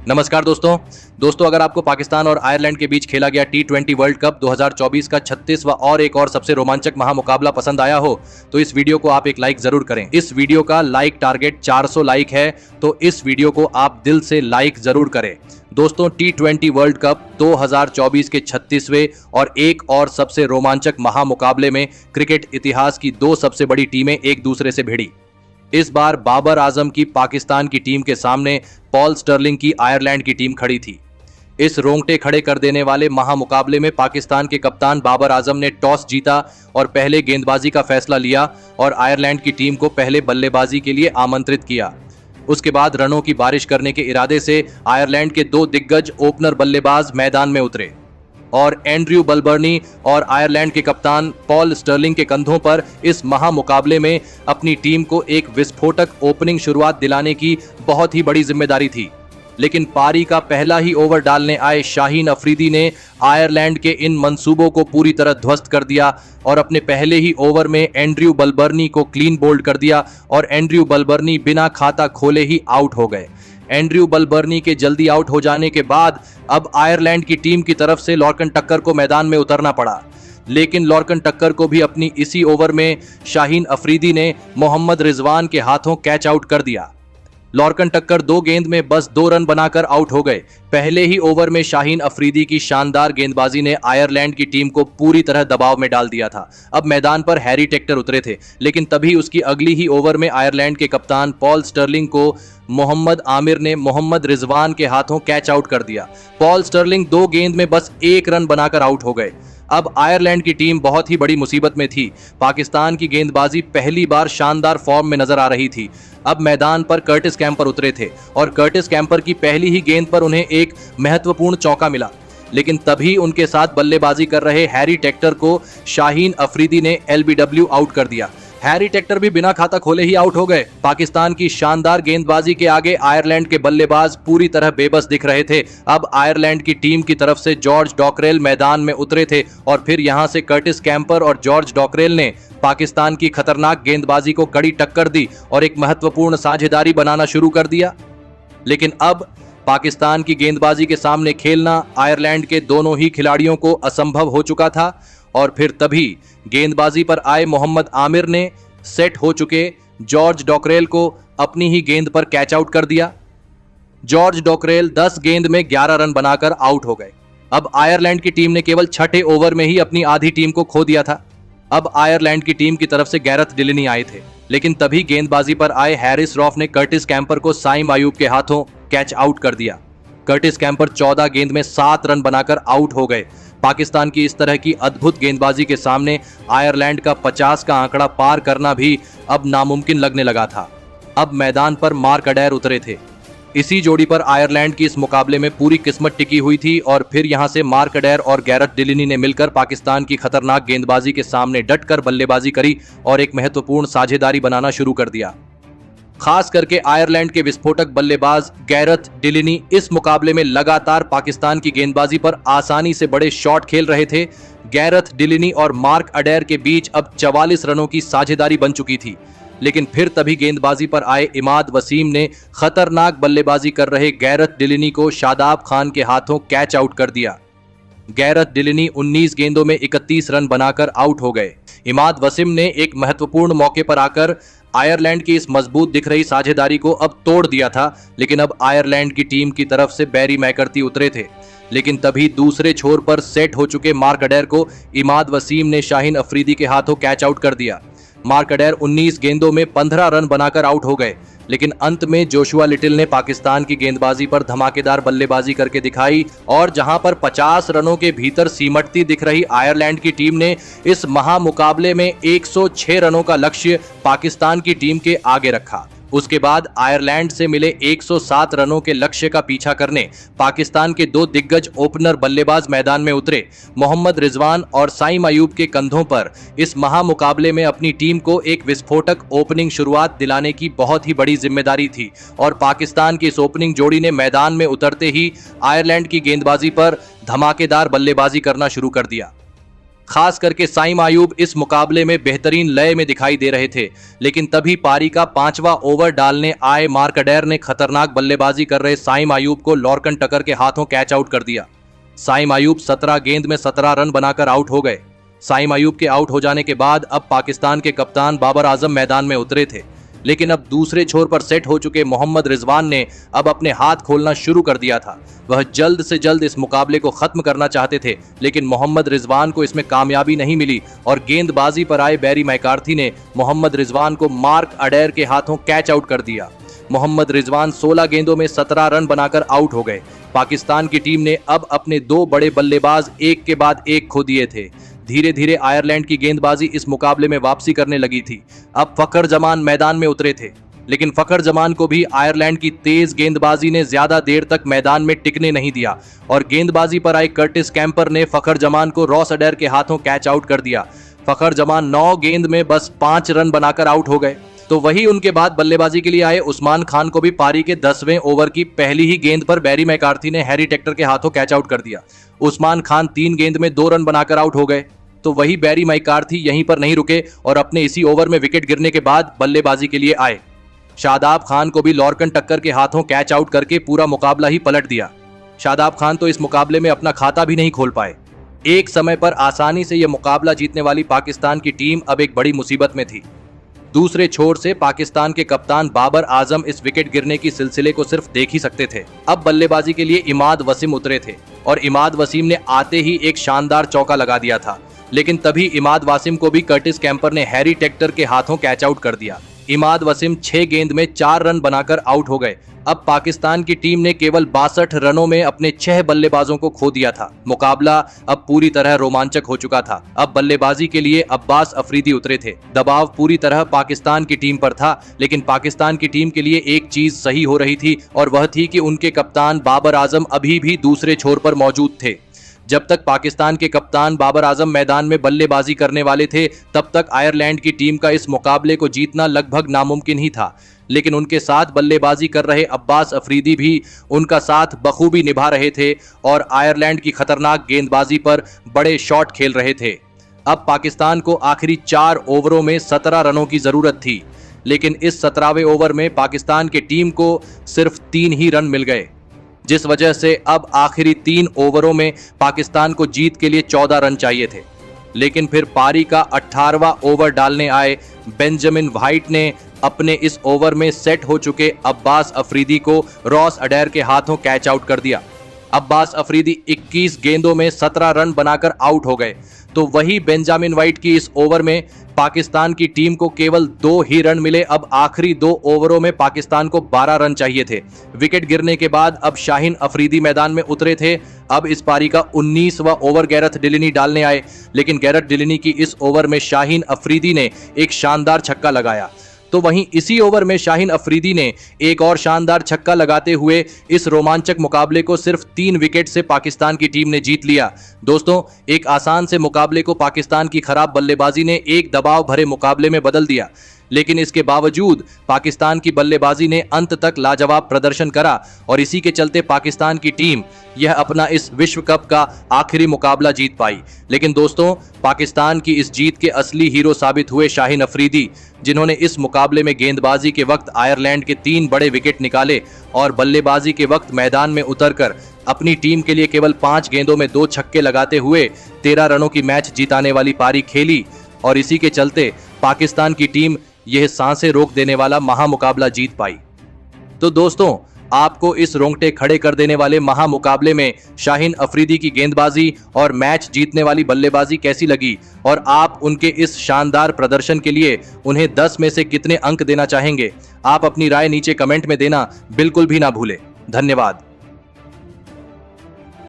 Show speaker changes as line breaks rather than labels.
नमस्कार दोस्तों अगर आपको पाकिस्तान और आयरलैंड के बीच खेला गया T20 वर्ल्ड कप 2024 का 36वां और एक और सबसे रोमांचक महामुकाबला पसंद आया हो तो इस वीडियो को आप एक लाइक जरूर करें। इस वीडियो का लाइक टारगेट 400 लाइक है, तो इस वीडियो को आप दिल से लाइक जरूर करें। दोस्तों, T20 वर्ल्ड कप 2024 के 36वें और एक और सबसे रोमांचक महामुकाबले में क्रिकेट इतिहास की दो सबसे बड़ी टीमें एक दूसरे से भिड़ी। इस बार बाबर आजम की पाकिस्तान की टीम के सामने पॉल स्टर्लिंग की आयरलैंड की टीम खड़ी थी। इस रोंगटे खड़े कर देने वाले महामुकाबले में पाकिस्तान के कप्तान बाबर आजम ने टॉस जीता और पहले गेंदबाजी का फैसला लिया और आयरलैंड की टीम को पहले बल्लेबाजी के लिए आमंत्रित किया। उसके बाद रनों की बारिश करने के इरादे से आयरलैंड के दो दिग्गज ओपनर बल्लेबाज मैदान में उतरे और एंड्रयू बलबर्नी और आयरलैंड के कप्तान पॉल स्टर्लिंग के कंधों पर इस महामुकाबले में अपनी टीम को एक विस्फोटक ओपनिंग शुरुआत दिलाने की बहुत ही बड़ी जिम्मेदारी थी। लेकिन पारी का पहला ही ओवर डालने आए शाहीन अफरीदी ने आयरलैंड के इन मंसूबों को पूरी तरह ध्वस्त कर दिया और अपने पहले ही ओवर में एंड्रयू बलबर्नी को क्लीन बोल्ड कर दिया और एंड्रयू बलबर्नी बिना खाता खोले ही आउट हो गए। एंड्रयू बलबर्नी के जल्दी आउट हो जाने के बाद अब आयरलैंड की टीम की तरफ से लॉर्कन टक्कर को मैदान में उतरना पड़ा, लेकिन लॉर्कन टक्कर को भी अपनी इसी ओवर में शाहीन अफरीदी ने मोहम्मद रिजवान के हाथों कैच आउट कर दिया। लॉर्कन टक्कर दो गेंद में बस 2 रन बनाकर आउट हो गए। पहले ही ओवर में शाहीन अफरीदी की शानदार गेंदबाजी ने आयरलैंड की टीम को पूरी तरह दबाव में डाल दिया था। अब मैदान पर हैरी टेक्टर उतरे थे, लेकिन तभी उसकी अगली ही ओवर में आयरलैंड के कप्तान पॉल स्टर्लिंग को मोहम्मद आमिर ने मोहम्मद रिजवान के हाथों कैच आउट कर दिया। पॉल स्टर्लिंग 2 गेंद में बस 1 रन बनाकर आउट हो गए। अब आयरलैंड की टीम बहुत ही बड़ी मुसीबत में थी। पाकिस्तान की गेंदबाजी पहली बार शानदार फॉर्म में नजर आ रही थी। अब मैदान पर कर्टिस कैम्पर उतरे थे और कर्टिस कैम्पर की पहली ही गेंद पर उन्हें एक महत्वपूर्ण चौका मिला, लेकिन तभी उनके साथ बल्लेबाजी कर रहे हैरी टेक्टर को शाहीन अफरीदी ने LBW आउट कर दिया। हैरी टेक्टर भी बिना खाता खोले ही आउट हो गए। पाकिस्तान की शानदार गेंदबाजी के आगे आयरलैंड के बल्लेबाज पूरी तरह बेबस दिख रहे थे। अब आयरलैंड की टीम की तरफ से जॉर्ज डॉकरेल मैदान में उतरे थे और फिर यहां से कर्टिस कैम्पर और जॉर्ज डॉकरेल ने पाकिस्तान की खतरनाक गेंदबाजी को कड़ी टक्कर दी और एक महत्वपूर्ण साझेदारी बनाना शुरू कर दिया। लेकिन अब पाकिस्तान की गेंदबाजी के सामने खेलना आयरलैंड के दोनों ही खिलाड़ियों को असंभव हो चुका था और फिर तभी गेंदबाजी पर आए मोहम्मद आमिर ने सेट हो चुके जॉर्ज डॉकरेल को अपनी ही गेंद पर कैच आउट कर दिया। जॉर्ज डॉकरेल 10 गेंद में 11 रन बनाकर आउट हो गए। अब आयरलैंड की टीम ने केवल 6ठे ओवर में ही अपनी आधी टीम को खो दिया था। अब आयरलैंड की टीम की तरफ से गैरेथ डिलिनी आए थे, लेकिन तभी गेंदबाजी पर आए हैरिस रॉफ ने कर्टिस कैम्पर को साइम आयूब के हाथों कैच आउट कर दिया। कर्टिस कैम्पर 14 गेंद में 7 रन बनाकर आउट हो गए। पाकिस्तान की इस तरह की अद्भुत गेंदबाजी के सामने आयरलैंड का 50 का आंकड़ा पार करना भी अब नामुमकिन लगने लगा था। अब मैदान पर मार्क अडैर उतरे थे। इसी जोड़ी पर आयरलैंड की इस मुकाबले में पूरी किस्मत टिकी हुई थी और फिर यहां से मार्क अडैर और गैरेथ डिलिनी ने मिलकर पाकिस्तान की खतरनाक गेंदबाजी के सामने डटकर बल्लेबाजी करी और एक महत्वपूर्ण साझेदारी बनाना शुरू कर दिया। खास करके आयरलैंड के विस्फोटक बल्लेबाज गैरेथ डिलिनी इस मुकाबले में लगातार पाकिस्तान की गेंदबाजी पर आसानी से बड़े शॉट खेल रहे थे। गैरेथ डिलिनी और मार्क अडैर के बीच अब 44 रनों की साझेदारी बन चुकी थी, लेकिन फिर तभी गेंदबाजी पर आए इमाद वसीम ने खतरनाक बल्लेबाजी कर रहे गैरेथ डिलिनी को शादाब खान के हाथों कैच आउट कर दिया। गैरेथ डिलिनी 19 गेंदों में 31 रन बनाकर आउट हो गए। इमाद वसीम ने एक महत्वपूर्ण मौके पर आकर आयरलैंड की इस मजबूत दिख रही साझेदारी को अब तोड़ दिया था, लेकिन अब आयरलैंड की टीम की तरफ से बैरी मैकर्ती उतरे थे। लेकिन तभी दूसरे छोर पर सेट हो चुके मार्क अडैर को इमाद वसीम ने शाहीन अफरीदी के हाथों कैच आउट कर दिया। मार्क अडैर 19 गेंदों में 15 रन बनाकर आउट हो गए, लेकिन अंत में जोशुआ लिटिल ने पाकिस्तान की गेंदबाजी पर धमाकेदार बल्लेबाजी करके दिखाई और जहां पर 50 रनों के भीतर सिमटती दिख रही आयरलैंड की टीम ने इस महामुकाबले में 106 रनों का लक्ष्य पाकिस्तान की टीम के आगे रखा। उसके बाद आयरलैंड से मिले 107 रनों के लक्ष्य का पीछा करने पाकिस्तान के दो दिग्गज ओपनर बल्लेबाज मैदान में उतरे। मोहम्मद रिजवान और साइम आयूब के कंधों पर इस महामुकाबले में अपनी टीम को एक विस्फोटक ओपनिंग शुरुआत दिलाने की बहुत ही बड़ी जिम्मेदारी थी और पाकिस्तान की इस ओपनिंग जोड़ी ने मैदान में उतरते ही आयरलैंड की गेंदबाजी पर धमाकेदार बल्लेबाजी करना शुरू कर दिया। खास करके साइम आयूब इस मुकाबले में बेहतरीन लय में दिखाई दे रहे थे, लेकिन तभी पारी का 5वां ओवर डालने आए मार्क अडैर ने खतरनाक बल्लेबाजी कर रहे साइम आयूब को लॉर्कन टकर के हाथों कैच आउट कर दिया। साइम आयूब 17 गेंद में 17 रन बनाकर आउट हो गए। साइम आयूब के आउट हो जाने के बाद अब पाकिस्तान के कप्तान बाबर आजम मैदान में उतरे थे, लेकिन अब दूसरे छोर पर सेट हो चुके मोहम्मद रिजवान ने अब अपने हाथ खोलना शुरू कर दिया था। वह जल्द से जल्द इस मुकाबले को खत्म करना चाहते थे, लेकिन मोहम्मद रिजवान को इसमें कामयाबी नहीं मिली और गेंदबाजी पर आए बैरी मैकार्थी ने मोहम्मद रिजवान को मार्क अडैर के हाथों कैच आउट कर दिया। मोहम्मद रिजवान 16 गेंदों में 17 रन बनाकर आउट हो गए। पाकिस्तान की टीम ने अब अपने 2 बड़े बल्लेबाज एक के बाद एक खो दिए थे। धीरे धीरे आयरलैंड की गेंदबाजी इस मुकाबले में वापसी करने लगी थी। अब फखर जमान मैदान में उतरे थे, लेकिन फखर जमान को भी आयरलैंड की तेज गेंदबाजी ने ज्यादा देर तक मैदान में टिकने नहीं दिया और गेंदबाजी पर आए कर्टिस कैंपर ने फखर जमान को रॉस अडैर के हाथों कैच आउट कर दिया। फखर जमान 9 गेंद में बस 5 रन बनाकर आउट हो गए। तो वही उनके बाद बल्लेबाजी के लिए आए उस्मान खान को भी पारी के 10वें ओवर की पहली ही गेंद पर बैरी मैकार्थी ने हैरी टेक्टर के हाथों कैच आउट कर दिया। उस्मान खान 3 गेंद में 2 रन बनाकर आउट हो गए। तो वही बैरी मैकार्थी यहीं पर नहीं रुके और अपने इसी ओवर में विकेट गिरने के बाद बल्लेबाजी के लिए आए। शादाब खान को भी लॉर्कन टक्कर के हाथों कैच आउट करके पूरा मुकाबला ही पलट दिया। शादाब खान तो इस मुकाबले में अपना खाता भी नहीं खोल पाए। एक समय पर आसानी से यह मुकाबला जीतने वाली पाकिस्तान की टीम अब एक बड़ी मुसीबत में थी। दूसरे छोर से पाकिस्तान के कप्तान बाबर आजम इस विकेट गिरने की सिलसिले को सिर्फ देख ही सकते थे। अब बल्लेबाजी के लिए इमाद वसीम उतरे थे और इमाद वसीम ने आते ही एक शानदार चौका लगा दिया था, लेकिन तभी इमाद वसीम को भी कर्टिस कैंपर ने हैरी टेक्टर के हाथों कैच आउट कर दिया। इमाद वसीम 6 गेंद में 4 रन बनाकर आउट हो गए। अब पाकिस्तान की टीम ने केवल 62 रनों में अपने 6 बल्लेबाजों को खो दिया था। मुकाबला अब पूरी तरह रोमांचक हो चुका था। अब बल्लेबाजी के लिए अब्बास अफरीदी उतरे थे। दबाव पूरी तरह पाकिस्तान की टीम पर था, लेकिन पाकिस्तान की टीम के लिए एक चीज सही हो रही थी और वह थी कि उनके कप्तान बाबर आजम अभी भी दूसरे छोर पर मौजूद थे। जब तक पाकिस्तान के कप्तान बाबर आजम मैदान में बल्लेबाजी करने वाले थे, तब तक आयरलैंड की टीम का इस मुकाबले को जीतना लगभग नामुमकिन ही था। लेकिन उनके साथ बल्लेबाजी कर रहे अब्बास अफरीदी भी उनका साथ बखूबी निभा रहे थे और आयरलैंड की खतरनाक गेंदबाजी पर बड़े शॉट खेल रहे थे। अब पाकिस्तान को आखिरी 4 ओवरों में 17 रनों की जरूरत थी, लेकिन इस 17वें ओवर में पाकिस्तान की टीम को सिर्फ 3 ही रन मिल गए, जिस वजह से अब आखिरी 3 ओवरों में पाकिस्तान को जीत के लिए 14 रन चाहिए थे। लेकिन फिर पारी का 18वां ओवर डालने आए बेंजामिन व्हाइट ने अपने इस ओवर में सेट हो चुके अब्बास अफरीदी को रॉस अडैर के हाथों कैच आउट कर दिया। अब्बास अफरीदी 21 गेंदों में 17 रन बनाकर आउट हो गए। तो वही बेंजामिन व्हाइट की इस ओवर में पाकिस्तान की टीम को केवल 2 ही रन मिले। अब आखिरी 2 ओवरों में पाकिस्तान को 12 रन चाहिए थे। विकेट गिरने के बाद अब शाहीन अफरीदी मैदान में उतरे थे। अब इस पारी का 19वां ओवर गैरथ डिलिनी डालने आए, लेकिन गैरथ डिलिनी की इस ओवर में शाहीन अफरीदी ने एक शानदार छक्का लगाया। तो वहीं इसी ओवर में शाहीन अफरीदी ने एक और शानदार छक्का लगाते हुए इस रोमांचक मुकाबले को सिर्फ 3 विकेट से पाकिस्तान की टीम ने जीत लिया। दोस्तों, एक आसान से मुकाबले को पाकिस्तान की खराब बल्लेबाजी ने एक दबाव भरे मुकाबले में बदल दिया, लेकिन इसके बावजूद पाकिस्तान की बल्लेबाजी ने अंत तक लाजवाब प्रदर्शन करा और इसी के चलते पाकिस्तान की टीम यह अपना इस विश्व कप का आखिरी मुकाबला जीत पाई। लेकिन दोस्तों, पाकिस्तान की इस जीत के असली हीरो साबित हुए शाहीन अफरीदी, जिन्होंने इस मुकाबले में गेंदबाजी के वक्त आयरलैंड के 3 बड़े विकेट निकाले और बल्लेबाजी के वक्त मैदान में उतरकर अपनी टीम के लिए केवल 5 गेंदों में 2 छक्के लगाते हुए 13 रनों की मैच जिताने वाली पारी खेली और इसी के चलते पाकिस्तान की टीम यह सांसें रोक देने वाला महामुकाबला जीत पाई। तो दोस्तों, आपको इस रोंगटे खड़े कर देने वाले महामुकाबले में शाहीन अफरीदी की गेंदबाजी और मैच जीतने वाली बल्लेबाजी कैसी लगी और आप उनके इस शानदार प्रदर्शन के लिए उन्हें 10 में से कितने अंक देना चाहेंगे? आप अपनी राय नीचे कमेंट में देना बिल्कुल भी ना भूलें। धन्यवाद।